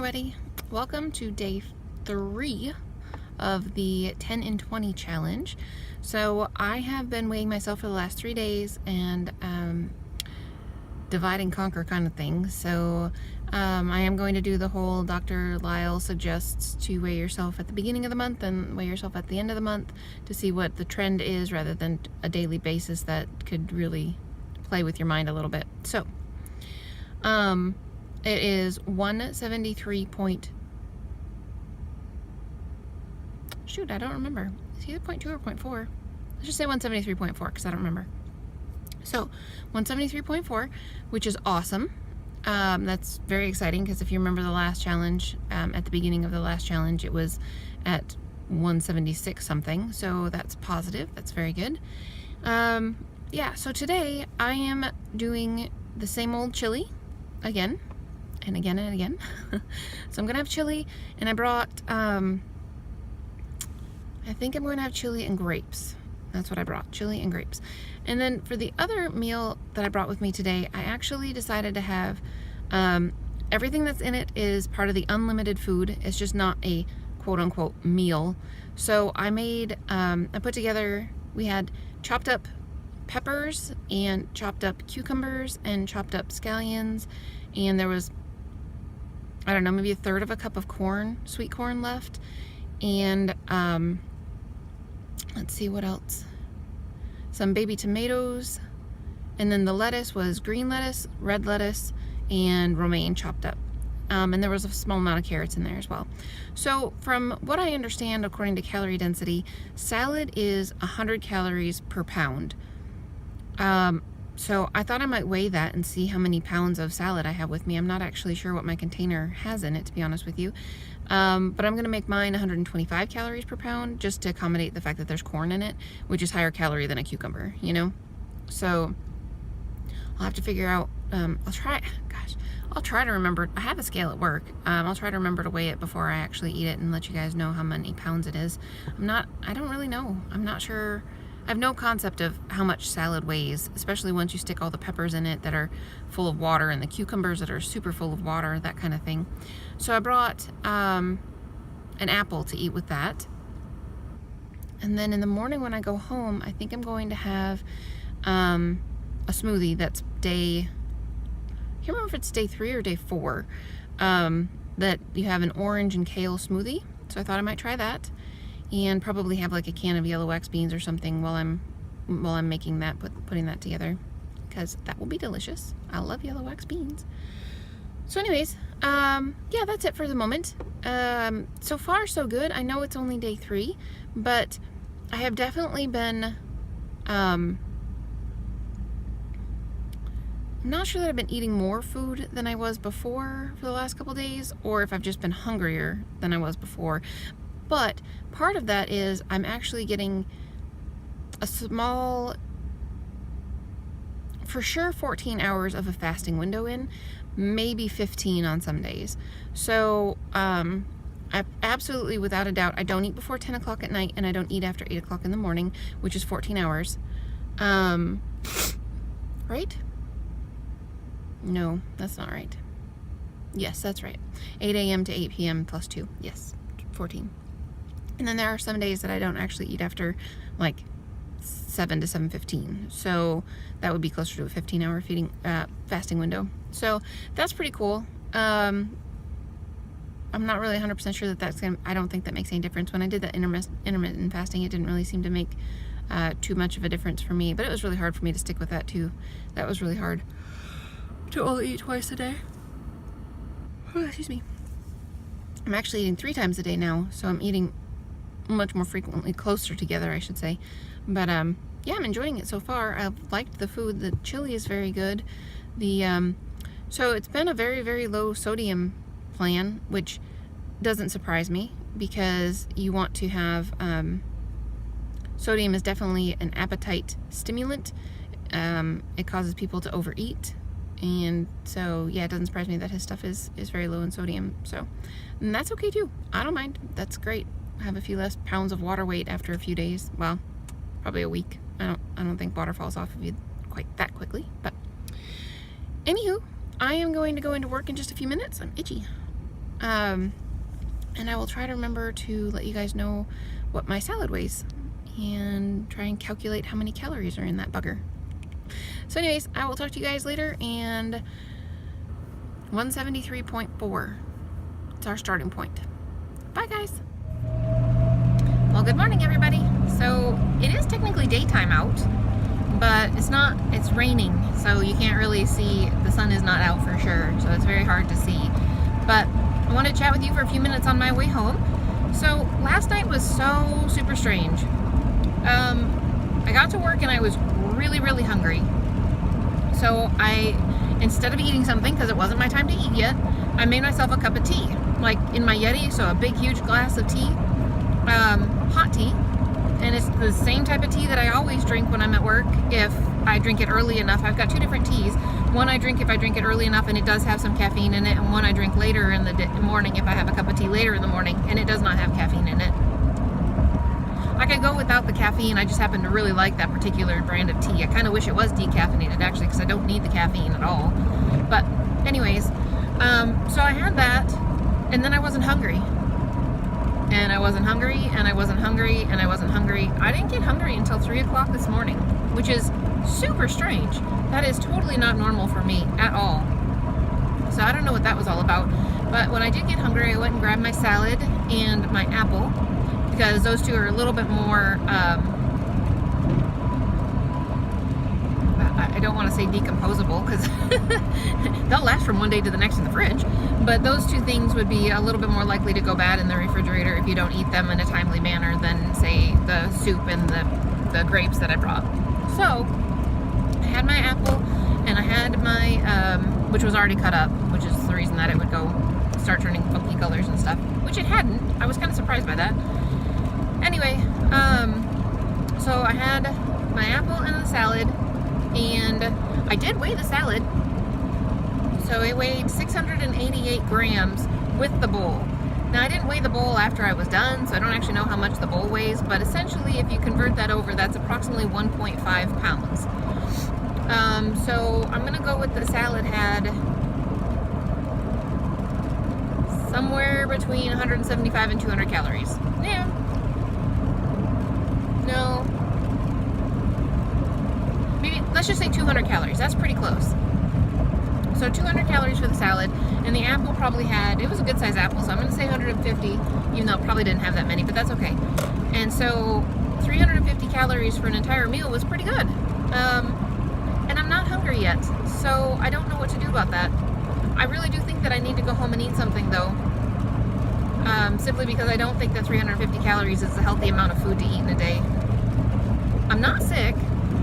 everybody. Welcome to day 3 of the 10 and 20 challenge. So I have been weighing myself for the last 3 days and divide and conquer kind of thing. So I am going to do the whole Dr. Lyle suggests to weigh yourself at the beginning of the month and weigh yourself at the end of the month to see what the trend is rather than a daily basis that could really play with your mind a little bit. So it is 173 point, shoot, I don't remember. It's either 0.2 or 0.4. Let's just say 173.4 because I don't remember. So 173.4, which is awesome. That's very exciting because if you remember the last challenge, at the beginning of the last challenge, it was at 176 something. So that's positive. That's very good. Yeah, so today I am doing the same old chili again and again and again. So I'm gonna have chili, and I brought I think I'm going to have chili and grapes. That's what I brought, chili and grapes. And then for the other meal that I brought with me today, I actually decided to have everything that's in it is part of the unlimited food. It's just not a quote-unquote meal. So I made I put together, we had chopped up peppers and chopped up cucumbers and chopped up scallions, and there was, I don't know, maybe a third of a cup of corn, sweet corn left, and let's see what else, some baby tomatoes, and then the lettuce was green lettuce, red lettuce, and romaine chopped up, and there was a small amount of carrots in there as well. So from what I understand, according to calorie density, salad is 100 calories per pound. So I thought I might weigh that and see how many pounds of salad I have with me. I'm not actually sure what my container has in it, to be honest with you. But I'm going to make mine 125 calories per pound just to accommodate the fact that there's corn in it, which is higher calorie than a cucumber, you know? So I'll have to figure out, I'll try to remember. I have a scale at work. I'll try to remember to weigh it before I actually eat it and let you guys know how many pounds it is. I don't really know. I'm not sure. I have no concept of how much salad weighs, especially once you stick all the peppers in it that are full of water and the cucumbers that are super full of water, that kind of thing. So I brought an apple to eat with that. And then in the morning when I go home, I think I'm going to have a smoothie that's I can't remember if it's day 3 or day 4, that you have an orange and kale smoothie. So I thought I might try that. And probably have like a can of yellow wax beans or something while I'm making that, putting that together, because that will be delicious. I love yellow wax beans. So anyways, yeah, that's it for the moment. So far so good. I know it's only day 3, but I have definitely been I'm not sure that I've been eating more food than I was before for the last couple days, or if I've just been hungrier than I was before. But part of that is I'm actually getting a small, for sure 14 hours of a fasting window in, maybe 15 on some days. So I absolutely, without a doubt, I don't eat before 10 o'clock at night, and I don't eat after 8 o'clock in the morning, which is 14 hours. Right? No, that's not right. Yes, that's right. 8 a.m. to 8 p.m. plus 2. Yes, 14. And then there are some days that I don't actually eat after like 7 to 7:15. So that would be closer to a 15-hour fasting window. So that's pretty cool. I'm not really 100% sure that I don't think that makes any difference. When I did that intermittent fasting, it didn't really seem to make too much of a difference for me. But it was really hard for me to stick with that too. That was really hard to only eat twice a day. Oh, excuse me. I'm actually eating 3 times a day now, so I'm eating much more frequently, closer together, I should say. But yeah, I'm enjoying it so far. I've liked the food. The chili is very good. So it's been a very, very low sodium plan, which doesn't surprise me because you want to have sodium is definitely an appetite stimulant. It causes people to overeat, and so yeah, it doesn't surprise me that his stuff is very low in sodium. So, and that's okay too. I don't mind. That's great. Have a few less pounds of water weight after a few days. Well, probably a week. I don't think water falls off of you quite that quickly. But anywho, I am going to go into work in just a few minutes. I'm itchy. And I will try to remember to let you guys know what my salad weighs and try and calculate how many calories are in that bugger. So anyways, I will talk to you guys later, and 173.4. It's our starting point. Bye, guys. Well, good morning, everybody. So it is technically daytime out, but it's raining, so you can't really see. The sun is not out for sure, so it's very hard to see. But I want to chat with you for a few minutes on my way home. So last night was so super strange. I got to work and I was really, really hungry. So instead of eating something, because it wasn't my time to eat yet, I made myself a cup of tea, like in my Yeti, so a big, huge glass of tea, hot tea. And it's the same type of tea that I always drink when I'm at work if I drink it early enough. I've got two different teas. One I drink if I drink it early enough and it does have some caffeine in it, and one I drink later in the morning if I have a cup of tea later in the morning and it does not have caffeine in it. I could go without the caffeine. I just happen to really like that particular brand of tea. I kind of wish it was decaffeinated, actually, because I don't need the caffeine at all. But anyways, so I had that, and then I wasn't hungry. And I wasn't hungry, and I wasn't hungry, and I wasn't hungry. I didn't get hungry until 3 o'clock this morning, which is super strange. That is totally not normal for me at all. So I don't know what that was all about. But when I did get hungry, I went and grabbed my salad and my apple, because those two are a little bit more, I don't want to say decomposable, because they'll last from one day to the next in the fridge, but those two things would be a little bit more likely to go bad in the refrigerator if you don't eat them in a timely manner than, say, the soup and the grapes that I brought. So I had my apple, and I had my, which was already cut up, which is the reason that it would start turning funky colors and stuff, which it hadn't. I was kind of surprised by that. Anyway, so I had my apple and the salad, and I did weigh the salad. So it weighed 688 grams with the bowl. Now, I didn't weigh the bowl after I was done, so I don't actually know how much the bowl weighs, but essentially, if you convert that over, that's approximately 1.5 pounds. So I'm gonna go with the salad had somewhere between 175 and 200 calories. Yeah. No. Maybe, let's just say 200 calories. That's pretty close. So 200 calories for the salad, and the apple probably had, it was a good size apple, so I'm going to say 150, even though it probably didn't have that many, but that's okay. And so 350 calories for an entire meal was pretty good. And I'm not hungry yet, so I don't know what to do about that. I really do think that I need to go home and eat something, though. Simply because I don't think that 350 calories is a healthy amount of food to eat in a day. I'm not sick,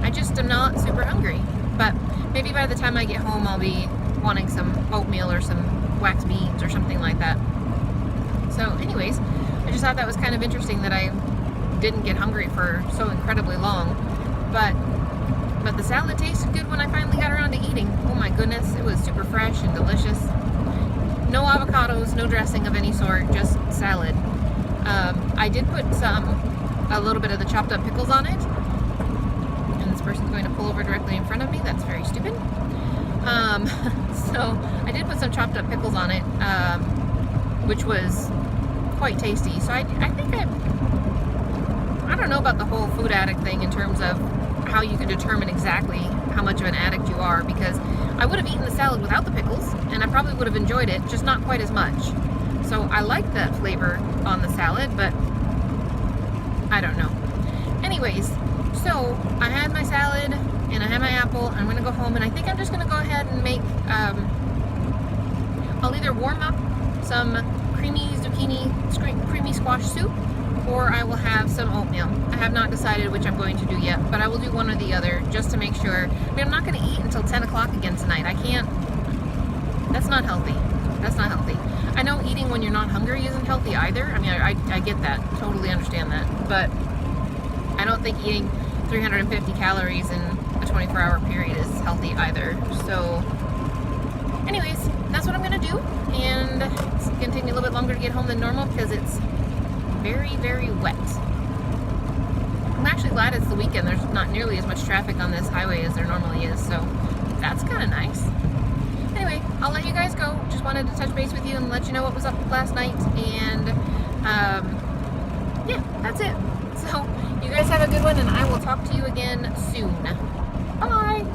I just am not super hungry. But maybe by the time I get home, I'll be wanting some oatmeal or some wax beans or something like that. So anyways, I just thought that was kind of interesting that I didn't get hungry for so incredibly long. But the salad tasted good when I finally got around to eating. Oh my goodness, it was super fresh and delicious. No avocados, no dressing of any sort, just salad. I did put a little bit of the chopped up pickles on it. And this person's going to pull over directly in front of me. That's very stupid. So I did put some chopped up pickles on it, which was quite tasty. So I think I don't know about the whole food addict thing in terms of how you can determine exactly how much of an addict you are, because I would have eaten the salad without the pickles, and I probably would have enjoyed it, just not quite as much. So I like that flavor on the salad, but I don't know. Anyways, so I had my salad and I had my apple. I'm going to go home, and I think I'm just going to go ahead and make, I'll either warm up some creamy squash soup, or I will have some oatmeal. I have not decided which I'm going to do yet, but I will do one or the other just to make sure. I mean, I'm not going to eat until 10 o'clock again tonight. I can't, that's not healthy. That's not healthy. I know eating when you're not hungry isn't healthy either. I mean, I get that, totally understand that, but I don't think eating 350 calories in a 24-hour period is healthy either. So anyways, that's what I'm going to do, and it's going to take me a little bit longer to get home than normal because it's very, very wet. I'm actually glad it's the weekend. There's not nearly as much traffic on this highway as there normally is, so that's kind of nice. Anyway, I'll let you guys go. Just wanted to touch base with you and let you know what was up last night. And yeah, that's it. So you guys have a good one, and I will talk to you again soon. Bye.